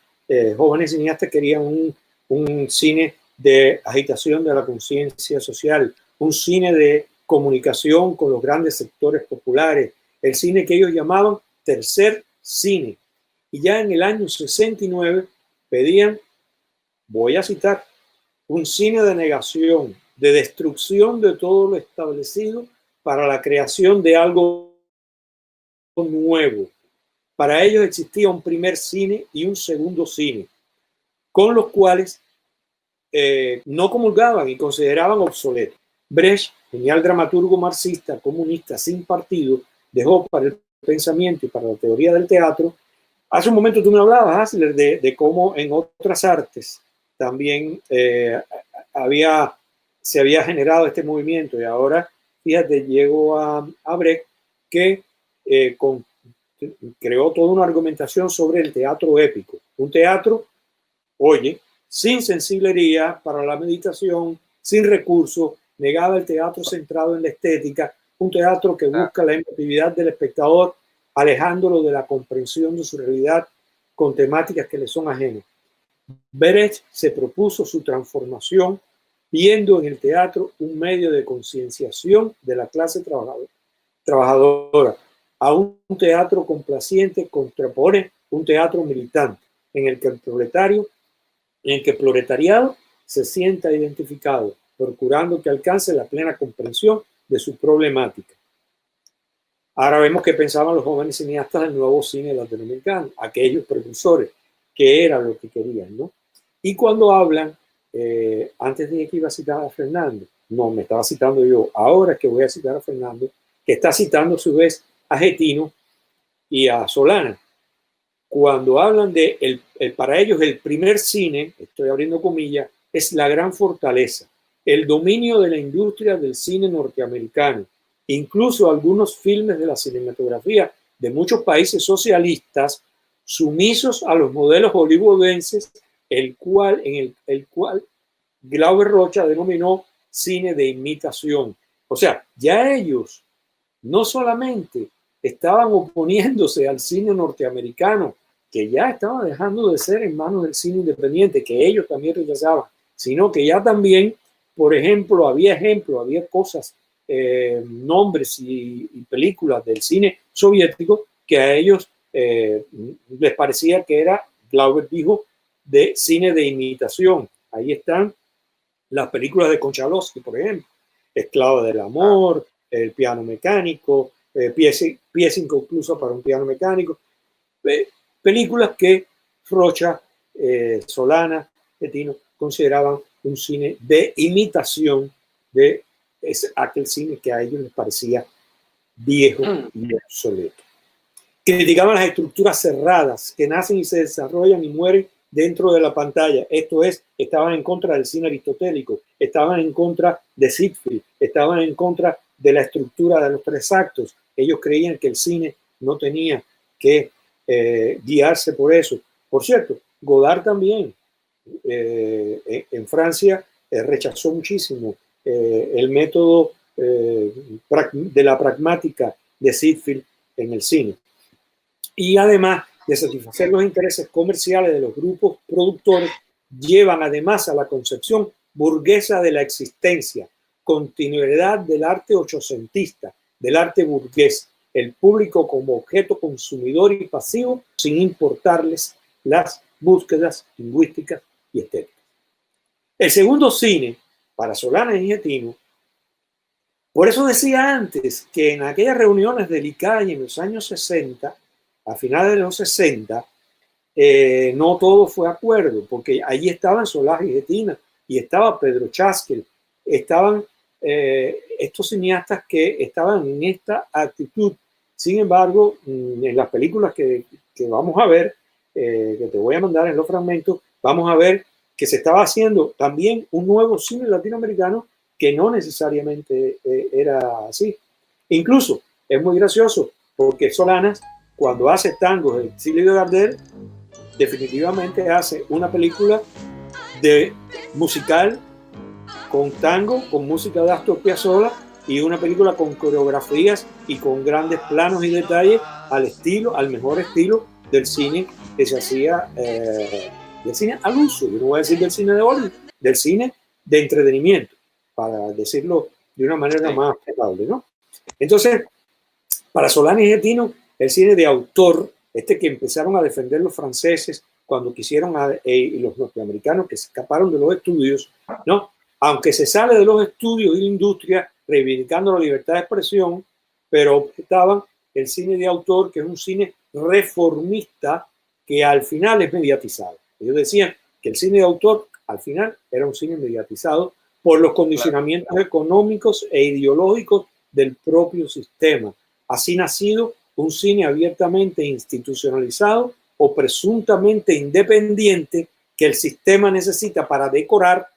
jóvenes cineastas querían un cine de agitación de la conciencia social, un cine de comunicación con los grandes sectores populares, el cine que ellos llamaban tercer cine. Y ya en el año 69 pedían, voy a citar, un cine de negación, de destrucción de todo lo establecido para la creación de algo nuevo. Para ellos existía un primer cine y un segundo cine, con los cuales no comulgaban y consideraban obsoletos. Brecht, genial dramaturgo marxista, comunista, sin partido, dejó para el pensamiento y para la teoría del teatro. Hace un momento tú me hablabas, Hasler, de cómo en otras artes también se había generado este movimiento, y ahora, fíjate, llego a Brecht, que creó toda una argumentación sobre el teatro épico. Un teatro, oye, sin sensiblería para la meditación, sin recursos, negaba el teatro centrado en la estética, un teatro que busca la emotividad del espectador, alejándolo de la comprensión de su realidad con temáticas que le son ajenas. Brecht se propuso su transformación viendo en el teatro un medio de concienciación de la clase trabajadora. A un teatro complaciente contrapone un teatro militante, en el que el proletariado se sienta identificado, procurando que alcance la plena comprensión de su problemática. Ahora vemos qué pensaban los jóvenes cineastas del nuevo cine latinoamericano, aquellos precursores, que era lo que querían, ¿no? Y cuando hablan, antes dije que iba a citar a Fernando, no, me estaba citando yo, ahora es que voy a citar a Fernando, que está citando a su vez a Getino y a Solana. Cuando hablan de, para ellos, el primer cine, estoy abriendo comillas, es la gran fortaleza, el dominio de la industria del cine norteamericano. Incluso algunos filmes de la cinematografía de muchos países socialistas, sumisos a los modelos hollywoodenses, el cual Glauber Rocha denominó cine de imitación. O sea, ya ellos no solamente estaban oponiéndose al cine norteamericano, que ya estaba dejando de ser en manos del cine independiente, que ellos también rechazaban, sino que ya también, por ejemplo, había cosas, nombres y películas del cine soviético que a ellos les parecía que era, Glauber dijo, de cine de imitación. Ahí están las películas de Konchalovsky, por ejemplo, Esclava del Amor, El piano mecánico, pies inconcluso para un piano mecánico, películas que Rocha, Solana, Getino consideraban un cine de imitación de aquel cine que a ellos les parecía viejo y obsoleto. Criticaban las estructuras cerradas que nacen y se desarrollan y mueren dentro de la pantalla. Esto es, estaban en contra del cine aristotélico, estaban en contra de Ziegfeld, estaban en contra de la estructura de los 3 actos. Ellos creían que el cine no tenía que guiarse por eso. Por cierto, Godard también en Francia rechazó muchísimo el método de la pragmática de Ziegfeld en el cine. Y además de satisfacer los intereses comerciales de los grupos productores, llevan además a la concepción burguesa de la existencia, continuidad del arte ochocentista, del arte burgués, el público como objeto consumidor y pasivo, sin importarles las búsquedas lingüísticas y estéticas. El segundo cine, para Solana y Getino, por eso decía antes que en aquellas reuniones del ICAI en los años 60, a finales de los 60, no todo fue acuerdo, porque allí estaban Solá y Getino, y estaba Pedro Chaskel, estaban estos cineastas que estaban en esta actitud. Sin embargo, en las películas que vamos a ver, que te voy a mandar en los fragmentos, vamos a ver que se estaba haciendo también un nuevo cine latinoamericano que no necesariamente era así. Incluso es muy gracioso porque Solanas, cuando hace tangos del exilio de Gardel, definitivamente hace una película de musical con tango, con música de Astor Piazzolla y una película con coreografías y con grandes planos y detalles al mejor estilo del cine que se hacía, del cine al uso, yo no voy a decir del cine de Hollywood, del cine de entretenimiento, para decirlo de una manera más amable, ¿no? Entonces, para Solana y Getino, el cine de autor, que empezaron a defender los franceses cuando quisieron, y los norteamericanos que se escaparon de los estudios, ¿no? Aunque se sale de los estudios y la industria reivindicando la libertad de expresión, pero objetaban el cine de autor, que es un cine reformista que al final es mediatizado. Ellos decían que el cine de autor al final era un cine mediatizado por los condicionamientos económicos e ideológicos del propio sistema. Así nacido un cine abiertamente institucionalizado o presuntamente independiente que el sistema necesita para decorar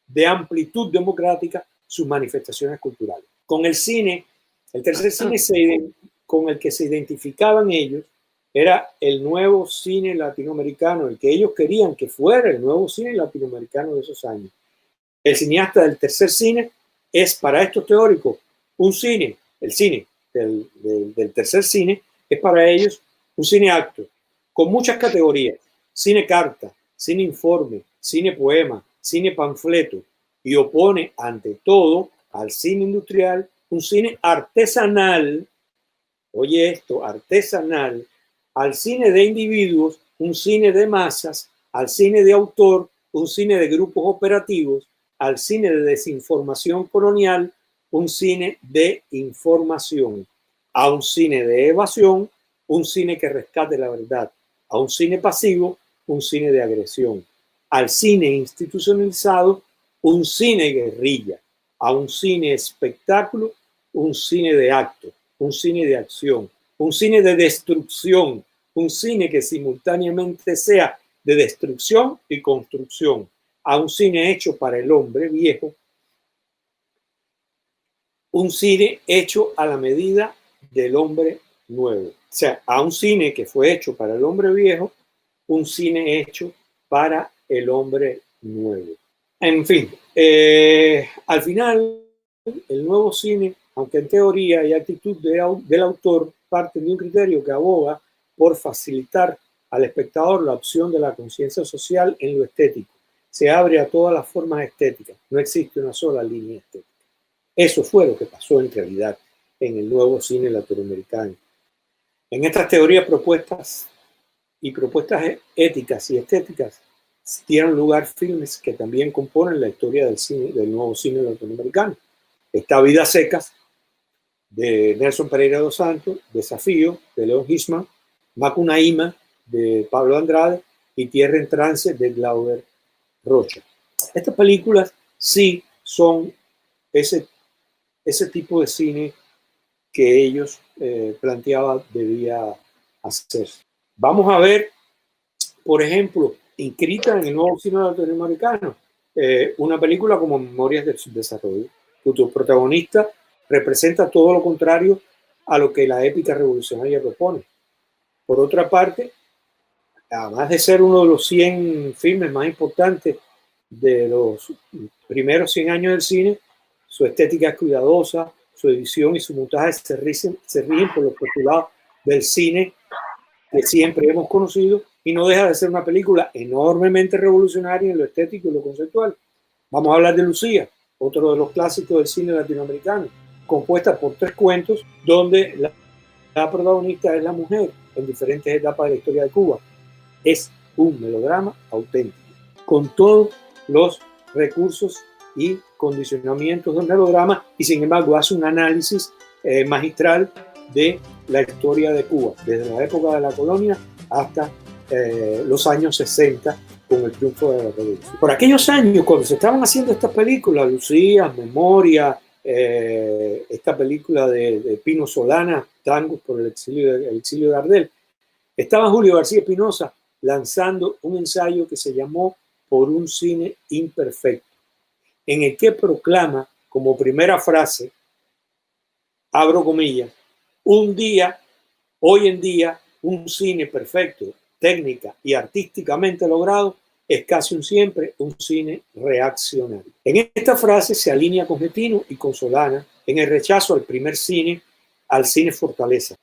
de amplitud democrática sus manifestaciones culturales. Con el cine, el tercer cine con el que se identificaban ellos era el nuevo cine latinoamericano, el que ellos querían que fuera el nuevo cine latinoamericano de esos años. El cineasta del tercer cine es para estos teóricos un cine, el cine del tercer cine es para ellos un cine acto, con muchas categorías: cine carta, cine informe, cine poema, cine panfleto, y opone ante todo al cine industrial un cine artesanal, oye esto, artesanal, al cine de individuos, un cine de masas, al cine de autor, un cine de grupos operativos, al cine de desinformación colonial, un cine de información, a un cine de evasión, un cine que rescate la verdad, a un cine pasivo, un cine de agresión, al cine institucionalizado, un cine guerrilla, a un cine espectáculo, un cine de acto, un cine de acción, un cine de destrucción, un cine que simultáneamente sea de destrucción y construcción, a un cine hecho para el hombre viejo, un cine hecho a la medida del hombre nuevo. O sea, a un cine que fue hecho para el hombre viejo, un cine hecho para el hombre nuevo. En fin, al final, el nuevo cine, aunque en teoría y actitud del autor parten de un criterio que aboga por facilitar al espectador la opción de la conciencia social en lo estético. Se abre a todas las formas estéticas, no existe una sola línea estética. Eso fue lo que pasó en realidad en el nuevo cine latinoamericano. En estas teorías propuestas éticas y estéticas dieron lugar filmes que también componen la historia del cine, del nuevo cine latinoamericano. Está Vidas Secas, de Nelson Pereira dos Santos, Desafío, de León Hirschman, Macunaíma, de Pablo Andrade, y Tierra en Trance, de Glauber Rocha. Estas películas sí son ese tipo de cine que ellos planteaban debía hacerse. Vamos a ver, por ejemplo, inscrita en el nuevo cine latinoamericano, una película como Memorias del Subdesarrollo, cuyo protagonista representa todo lo contrario a lo que la épica revolucionaria propone. Por otra parte, además de ser uno de los 100 filmes más importantes de los primeros 100 años del cine, su estética es cuidadosa, su edición y su montaje se rigen por los postulados del cine que siempre hemos conocido, y no deja de ser una película enormemente revolucionaria en lo estético y lo conceptual. Vamos a hablar de Lucía, otro de los clásicos del cine latinoamericano, compuesta por 3 cuentos donde la protagonista es la mujer en diferentes etapas de la historia de Cuba. Es un melodrama auténtico, con todos los recursos y condicionamientos del melodrama, y sin embargo hace un análisis magistral de la historia de Cuba, desde la época de la colonia hasta los años 60, con el triunfo de la revolución. Por aquellos años, cuando se estaban haciendo estas películas, Lucía, Memoria, esta película de Pino Solana, Tangos por el exilio de Gardel, estaba Julio García Espinosa lanzando un ensayo que se llamó Por un cine imperfecto, en el que proclama como primera frase, abro comillas, hoy en día, un cine perfecto, técnica y artísticamente logrado es casi siempre un cine reaccionario. En esta frase se alinea con Getino y con Solana en el rechazo al primer cine, al cine fortaleza.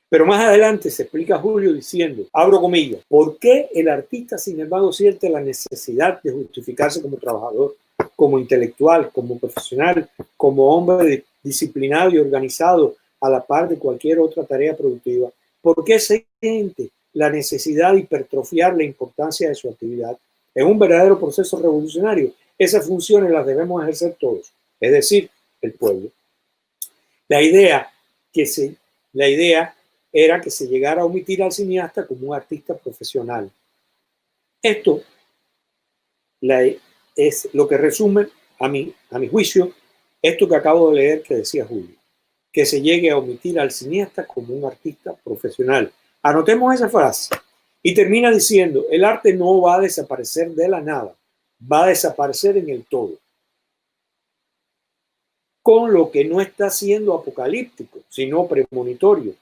Pero más adelante se explica Julio diciendo, abro comillas, ¿por qué el artista, sin embargo, siente la necesidad de justificarse como trabajador, como intelectual, como profesional, como hombre disciplinado y organizado a la par de cualquier otra tarea productiva? ¿Por qué se siente la necesidad de hipertrofiar la importancia de su actividad? En un verdadero proceso revolucionario, esas funciones las debemos ejercer todos, es decir, el pueblo. La idea era que se llegara a omitir al cineasta como un artista profesional. Esto es lo que resume, a mi juicio, esto que acabo de leer que decía Julio, que se llegue a omitir al cineasta como un artista profesional. Anotemos esa frase. Y termina diciendo, el arte no va a desaparecer de la nada, va a desaparecer en el todo. Con lo que no está siendo apocalíptico, sino premonitorio,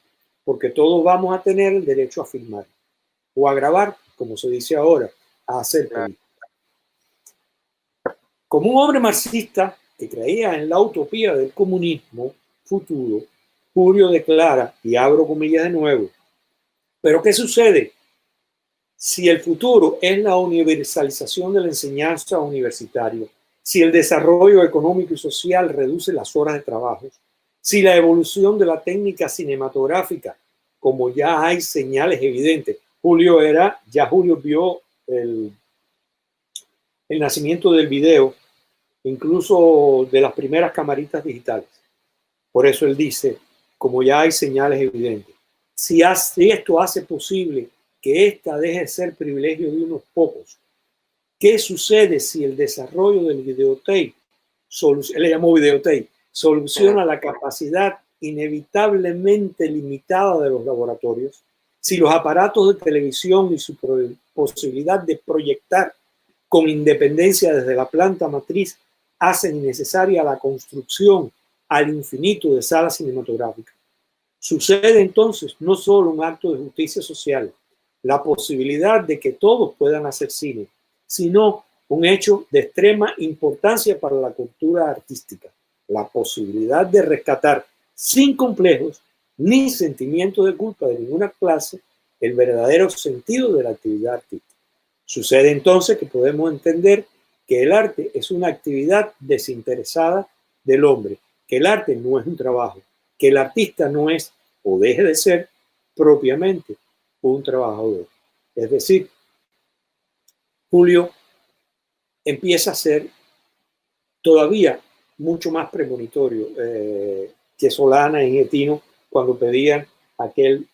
porque todos vamos a tener el derecho a filmar o a grabar, como se dice ahora, a hacer películas. Como un hombre marxista que creía en la utopía del comunismo futuro, Julio declara, y abro comillas de nuevo, ¿pero qué sucede si el futuro es la universalización de la enseñanza universitaria si el desarrollo económico y social reduce las horas de trabajo, si la evolución de la técnica cinematográfica, como ya hay señales evidentes. Julio vio el nacimiento del video, incluso de las primeras camaritas digitales. Por eso él dice, como ya hay señales evidentes, si esto hace posible que esta deje de ser privilegio de unos pocos, ¿qué sucede si el desarrollo del videotape, él le llamó videotape, soluciona la capacidad inevitablemente limitada de los laboratorios? Si los aparatos de televisión y su posibilidad de proyectar con independencia desde la planta matriz hacen innecesaria la construcción al infinito de salas cinematográficas. Sucede entonces no solo un acto de justicia social, la posibilidad de que todos puedan hacer cine, sino un hecho de extrema importancia para la cultura artística, la posibilidad de rescatar sin complejos ni sentimientos de culpa de ninguna clase el verdadero sentido de la actividad artística. Sucede entonces que podemos entender que el arte es una actividad desinteresada del hombre, que el arte no es un trabajo, que el artista no es o deje de ser propiamente un trabajador. Es decir, Julio empieza a ser todavía mucho más premonitorio que Solana y Getino cuando pedían aquel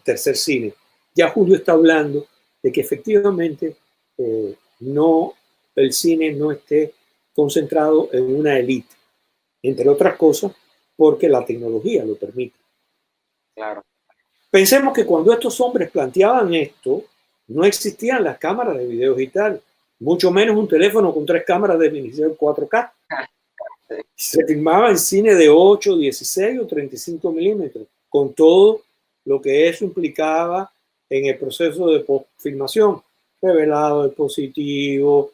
tercer cine. Ya Julio está hablando de que efectivamente el cine no esté concentrado en una élite, entre otras cosas porque la tecnología lo permite. Claro. Pensemos que cuando estos hombres planteaban esto, no existían las cámaras de video digital, mucho menos un teléfono con 3 cámaras de definición 4K. Se filmaba en cine de 8, 16 o 35 milímetros, con todo lo que eso implicaba en el proceso de filmación, revelado el positivo,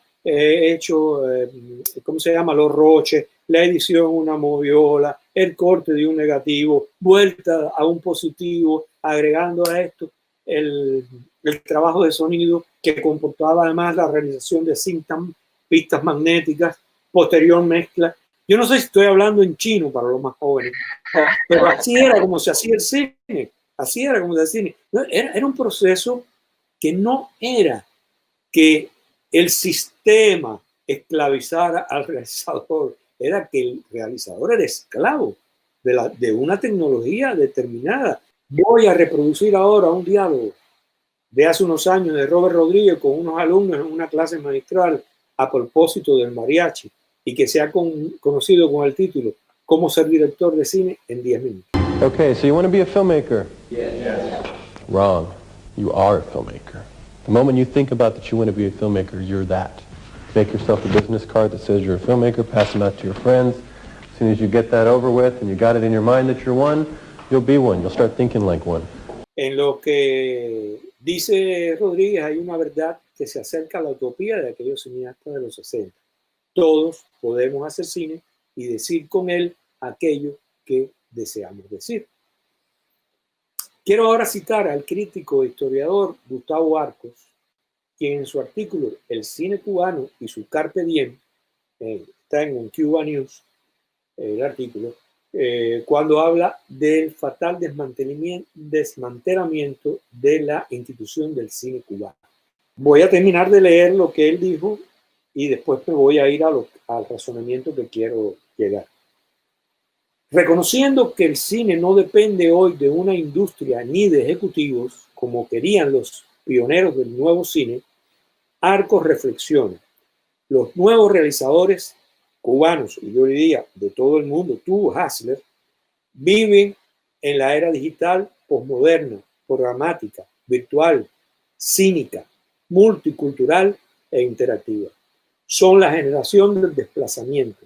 ¿cómo se llama? Los roches, la edición una moviola, el corte de un negativo, vuelta a un positivo, agregando a esto el trabajo de sonido que comportaba además la realización de cintas, pistas magnéticas, posterior mezcla. Yo no sé si estoy hablando en chino para los más jóvenes, pero así era como se hacía el cine, así era como se hacía el cine. Era un proceso que no era que el sistema esclavizara al realizador, era que el realizador era esclavo de una tecnología determinada. Voy a reproducir ahora un diálogo de hace unos años de Robert Rodríguez con unos alumnos en una clase magistral a propósito del mariachi y que se ha conocido con el título Cómo ser director de cine en 10 minutos. Okay, so you want to be a filmmaker? Yes. Wrong. You are a filmmaker. The moment you think about that you want to be a filmmaker, you're that. Make yourself a business card that says you're a filmmaker, pass them out to your friends. As soon as you get that over with and you got it in your mind that you're one, you'll be one. You'll start thinking like one. En lo que dice Rodríguez hay una verdad que se acerca a la utopía de aquellos cineastas de los 60. Todos podemos hacer cine y decir con él aquello que deseamos decir. Quiero ahora citar al crítico e historiador Gustavo Arcos, quien en su artículo El cine cubano y su carpe diem, está en un Cuba News, el artículo, cuando habla del fatal desmantelamiento de la institución del cine cubano. Voy a terminar de leer lo que él dijo y después me voy a ir al razonamiento que quiero llegar. Reconociendo que el cine no depende hoy de una industria ni de ejecutivos, como querían los pioneros del nuevo cine, Arcos reflexiona. Los nuevos realizadores cubanos, y yo diría de todo el mundo, tú, Hassler, viven en la era digital posmoderna, programática, virtual, cínica, multicultural e interactiva. Son la generación del desplazamiento,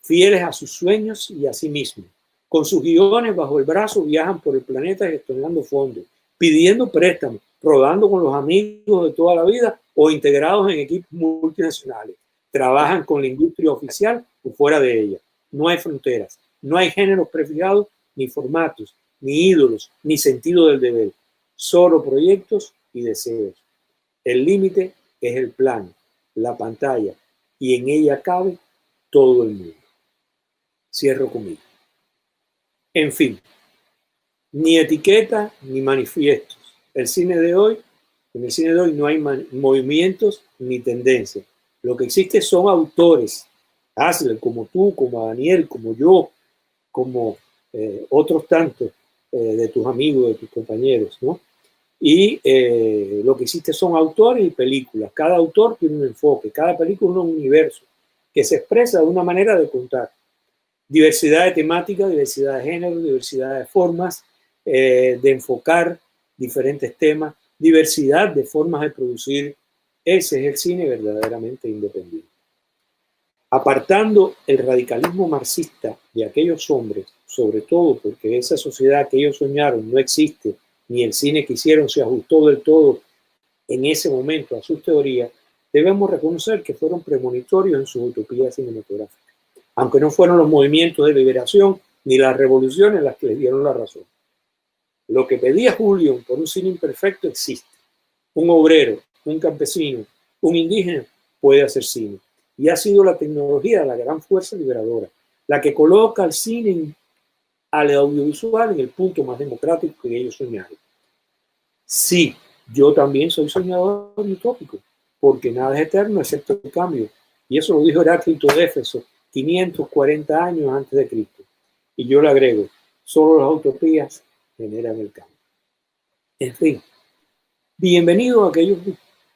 fieles a sus sueños y a sí mismos. Con sus guiones bajo el brazo viajan por el planeta gestionando fondos, pidiendo préstamos, rodando con los amigos de toda la vida o integrados en equipos multinacionales. Trabajan con la industria oficial o fuera de ella. No hay fronteras, no hay géneros prefijados, ni formatos, ni ídolos, ni sentido del deber. Solo proyectos y deseos. El límite es el plano, la pantalla y en ella cabe todo el mundo. Cierro comillas. En fin, ni etiqueta ni manifiestos. En el cine de hoy no hay movimientos ni tendencias. Lo que existe son autores, Hasler, como tú, como Daniel, como yo, como otros tantos de tus amigos, de tus compañeros, ¿no? Y lo que existe son autores y películas. Cada autor tiene un enfoque, cada película es un universo que se expresa de una manera de contar. Diversidad de temática, diversidad de género, diversidad de formas de enfocar diferentes temas, diversidad de formas de producir. Ese es el cine verdaderamente independiente. Apartando el radicalismo marxista de aquellos hombres, sobre todo porque esa sociedad que ellos soñaron no existe, ni el cine que hicieron se ajustó del todo en ese momento a sus teorías, debemos reconocer que fueron premonitorios en sus utopías cinematográficas, aunque no fueron los movimientos de liberación ni las revoluciones las que les dieron la razón. Lo que pedía Julio por un cine imperfecto existe. Un obrero, un campesino, un indígena puede hacer cine. Y ha sido la tecnología la gran fuerza liberadora, la que coloca al cine, al audiovisual, en el punto más democrático que ellos soñaron. Sí, yo también soy soñador y utópico, porque nada es eterno excepto el cambio. Y eso lo dijo Heráclito de Éfeso 540 años antes de Cristo. Y yo le agrego, solo las utopías generan el cambio. En fin, bienvenido a aquellos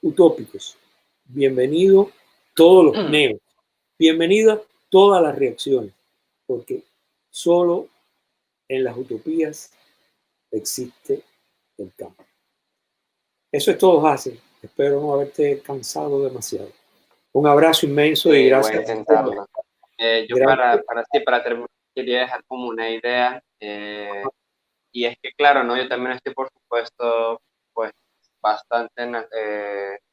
utópicos, bienvenido todos los neos, bienvenidas todas las reacciones, porque solo en las utopías existe el cambio. Eso es todo, Hazel. Espero no haberte cansado demasiado. Un abrazo inmenso y gracias. Voy a intentarlo. Yo para terminar quería dejar como una idea, y es que claro, ¿no? Yo también estoy por supuesto pues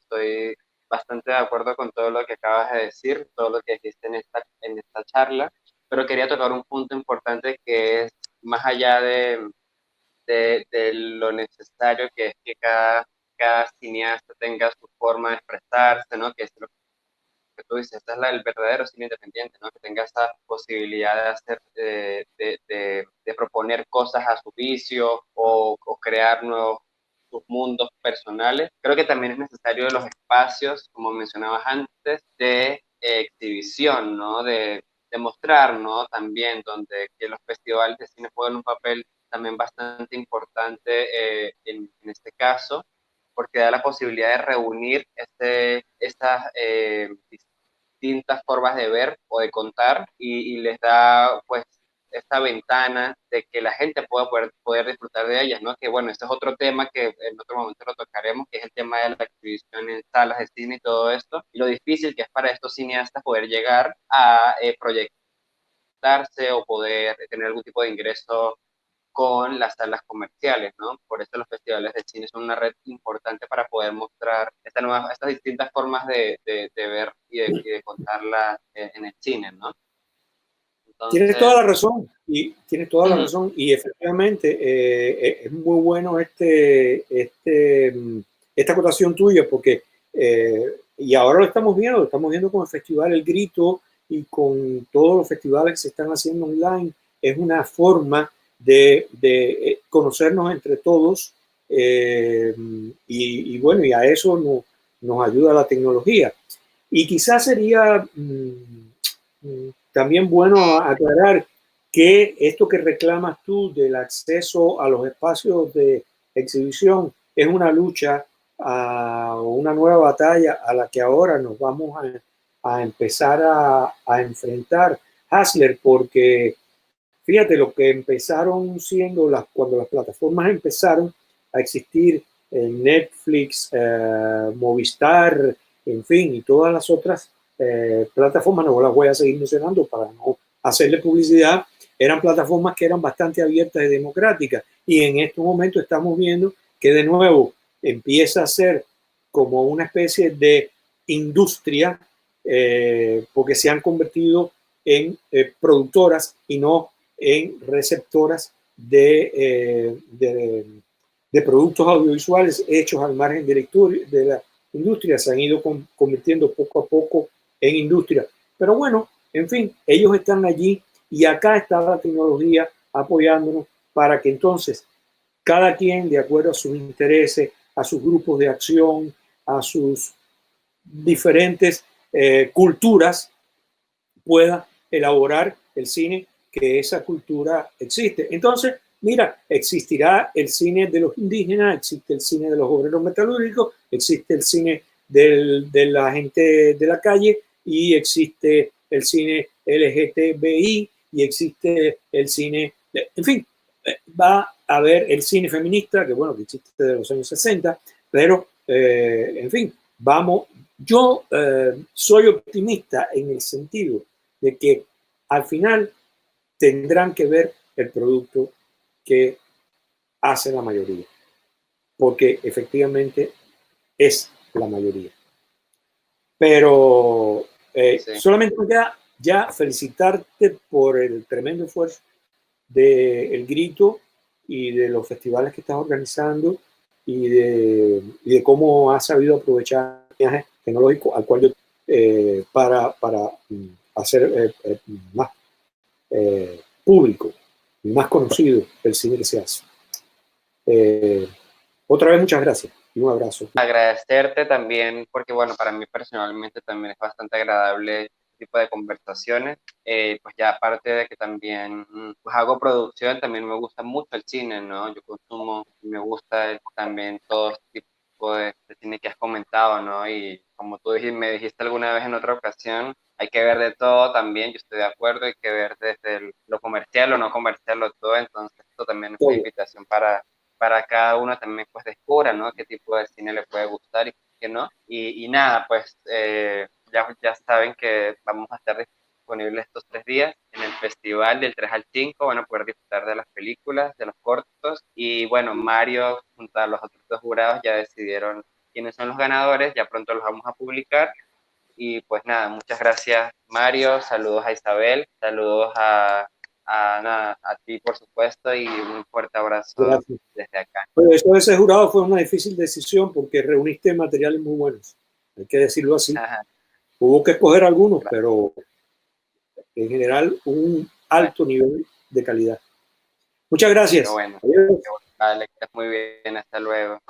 estoy bastante de acuerdo con todo lo que acabas de decir, todo lo que dijiste en esta charla, pero quería tocar un punto importante que es más allá de lo necesario que es que cada cineasta tenga su forma de expresarse, ¿no? Que es lo que tú dices, este es el verdadero cine independiente, ¿no? Que tenga esa posibilidad de hacer, de proponer cosas a su vicio o crear nuevos sus mundos personales. Creo que también es necesario los espacios, como mencionabas antes, de exhibición, ¿no? De mostrar, ¿no? También donde que los festivales de cine juegan un papel también bastante importante en este caso, porque da la posibilidad de reunir estas distintas formas de ver o de contar y les da pues esta ventana de que la gente pueda poder disfrutar de ellas, ¿no? Que bueno, este es otro tema que en otro momento lo tocaremos, que es el tema de la exhibición en salas de cine y todo esto, y lo difícil que es para estos cineastas poder llegar a proyectarse o poder tener algún tipo de ingreso con las salas comerciales, ¿no? Por eso los festivales de cine son una red importante para poder mostrar estas distintas formas de ver y de contarla en el cine, ¿no? Entonces, tienes toda la razón, y efectivamente es muy bueno esta acotación tuya, porque y ahora lo estamos viendo con el Festival El Grito y con todos los festivales que se están haciendo online. Es una forma de conocernos entre todos, y bueno, y a eso nos ayuda la tecnología. Y quizás sería también bueno aclarar que esto que reclamas tú del acceso a los espacios de exhibición es una lucha o una nueva batalla a la que ahora nos vamos a empezar a enfrentar, Hasler, porque fíjate lo que empezaron siendo cuando las plataformas empezaron a existir, Netflix, Movistar, en fin, y todas las otras plataformas, no las voy a seguir mencionando para no hacerle publicidad, eran plataformas que eran bastante abiertas y democráticas, y en estos momentos estamos viendo que de nuevo empieza a ser como una especie de industria, porque se han convertido en productoras y no en receptoras de productos audiovisuales hechos al margen de la industria. Se han ido convirtiendo poco a poco en industria. Pero bueno, en fin, ellos están allí y acá está la tecnología apoyándonos para que entonces cada quien, de acuerdo a sus intereses, a sus grupos de acción, a sus diferentes culturas, pueda elaborar el cine que esa cultura existe. Entonces, mira, existirá el cine de los indígenas, existe el cine de los obreros metalúrgicos, existe el cine de la gente de la calle y existe el cine LGTBI y existe el cine, en fin, va a haber el cine feminista, que bueno, que existe de los años 60, pero en fin, vamos, yo soy optimista en el sentido de que al final tendrán que ver el producto que hace la mayoría, porque efectivamente es la mayoría. Pero Sí. solamente ya felicitarte por el tremendo esfuerzo del Grito y de los festivales que estás organizando y de cómo has sabido aprovechar el viaje tecnológico al cual yo para hacer más público y más conocido el cine que se hace. Otra vez muchas gracias y un abrazo. Agradecerte también porque, bueno, para mí personalmente también es bastante agradable este tipo de conversaciones. Pues ya aparte de que también pues hago producción, también me gusta mucho el cine, ¿no? Yo consumo y me gusta también todo este tipo de cine que has comentado, ¿no? Y como tú me dijiste alguna vez en otra ocasión, hay que ver de todo también, yo estoy de acuerdo, hay que ver desde lo comercial o no comercial o todo, entonces esto también es una invitación para cada uno también pues descubra, ¿no? Qué tipo de cine le puede gustar y qué no. Y nada, pues ya saben que vamos a estar disponibles estos 3 días en el festival del 3 al 5, van a poder disfrutar de las películas, de los cortos y bueno, Mario junto a los otros 2 jurados ya decidieron quiénes son los ganadores, ya pronto los vamos a publicar. Y pues nada, muchas gracias Mario, saludos a Isabel, saludos a ti por supuesto y un fuerte abrazo Gracias. desde acá. Pero eso de ese jurado fue una difícil decisión porque reuniste materiales muy buenos, hay que decirlo así. Ajá, Hubo que escoger algunos, gracias. pero en general un alto nivel de calidad. Muchas Qué gracias. bueno, Adiós. qué bueno. Vale, que estés muy bien, hasta luego.